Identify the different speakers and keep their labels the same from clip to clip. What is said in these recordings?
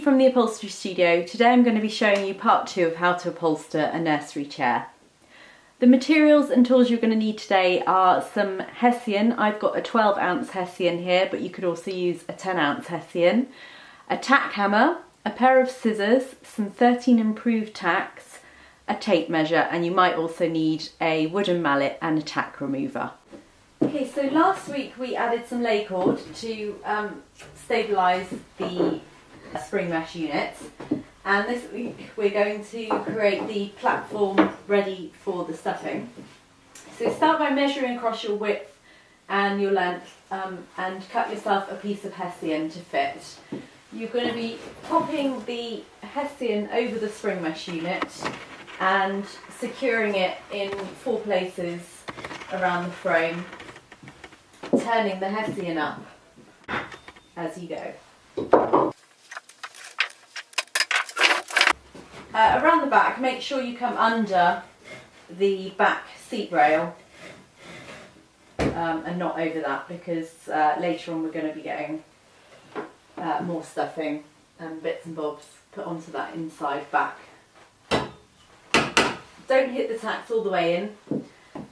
Speaker 1: from the Upholstery Studio. Today I'm going to be showing you part 2 of how to upholster a nursery chair. The materials and tools you're going to need today are some Hessian. I've got a 12-ounce Hessian here, but you could also use a 10-ounce Hessian. A tack hammer, a pair of scissors, some 13 improved tacks, a tape measure, and you might also need a wooden mallet and a tack remover. Okay, so last week we added some lay cord to stabilise the spring mesh unit, and this week we're going to create the platform ready for the stuffing. So start by measuring across your width and your length and cut yourself a piece of Hessian to fit. You're going to be popping the Hessian over the spring mesh unit and securing it in 4 places around the frame, turning the Hessian up as you go. Around the back, make sure you come under the back seat rail and not over that, because later on we're going to be getting more stuffing and bits and bobs put onto that inside back. Don't hit the tacks all the way in,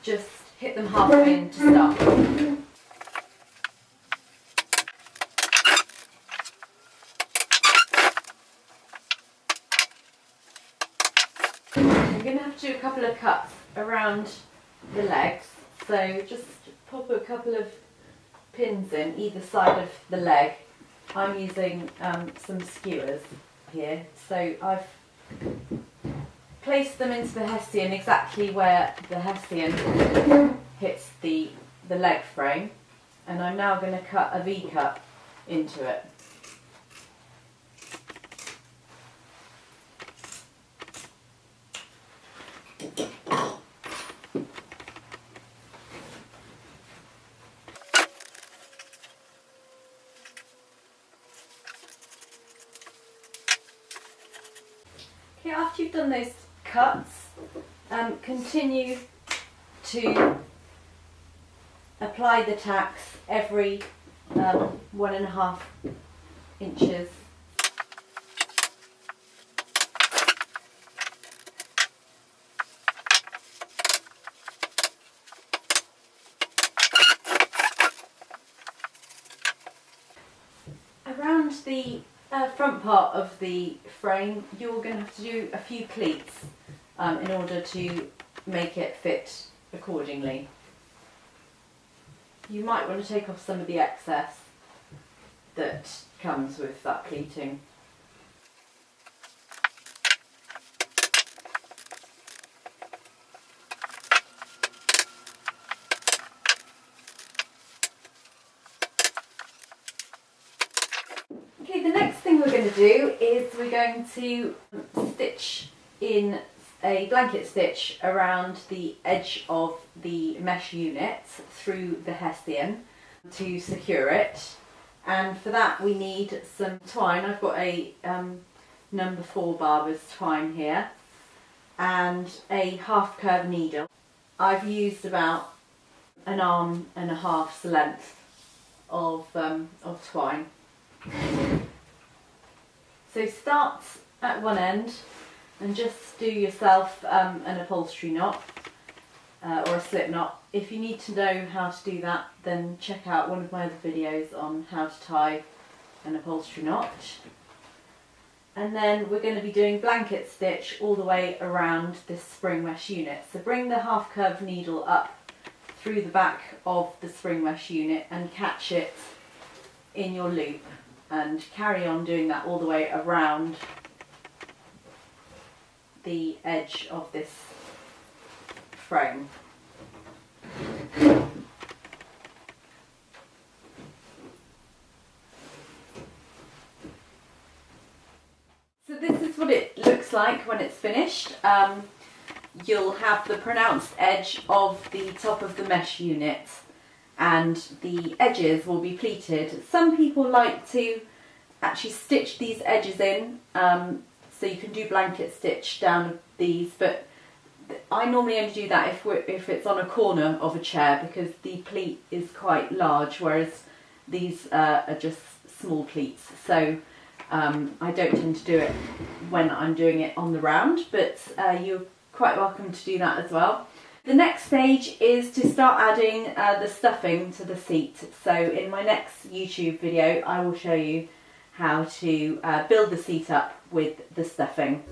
Speaker 1: just hit them halfway in to start. I'm going to have to do a couple of cuts around the legs, so just pop a couple of pins in either side of the leg. I'm using some skewers here, so I've placed them into the Hessian exactly where the Hessian hits the leg frame, and I'm now going to cut a V-cut into it. Okay, after you've done those cuts, continue to apply the tacks every 1.5 inches. Around the front part of the frame, you're going to have to do a few pleats in order to make it fit accordingly. You might want to take off some of the excess that comes with that pleating. Okay, the next thing we're going to do is we're going to stitch in a blanket stitch around the edge of the mesh unit through the Hessian to secure it, and for that we need some twine. I've got a number 4 barber's twine here and a half curve needle. I've used about 1.5 arms length of twine. So start at one end and just do yourself an upholstery knot or a slip knot. If you need to know how to do that, then check out one of my other videos on how to tie an upholstery knot. And then we're going to be doing blanket stitch all the way around this spring mesh unit. So bring the half curved needle up through the back of the spring mesh unit and catch it in your loop, and carry on doing that all the way around the edge of this frame. So this is what it looks like when it's finished. You'll have the pronounced edge of the top of the mesh unit, and the edges will be pleated. Some people like to actually stitch these edges in, so you can do blanket stitch down these, but I normally only do that if it's on a corner of a chair, because the pleat is quite large, whereas these are just small pleats. So I don't tend to do it when I'm doing it on the round, but you're quite welcome to do that as well. The next stage is to start adding the stuffing to the seat. So in my next YouTube video I will show you how to build the seat up with the stuffing.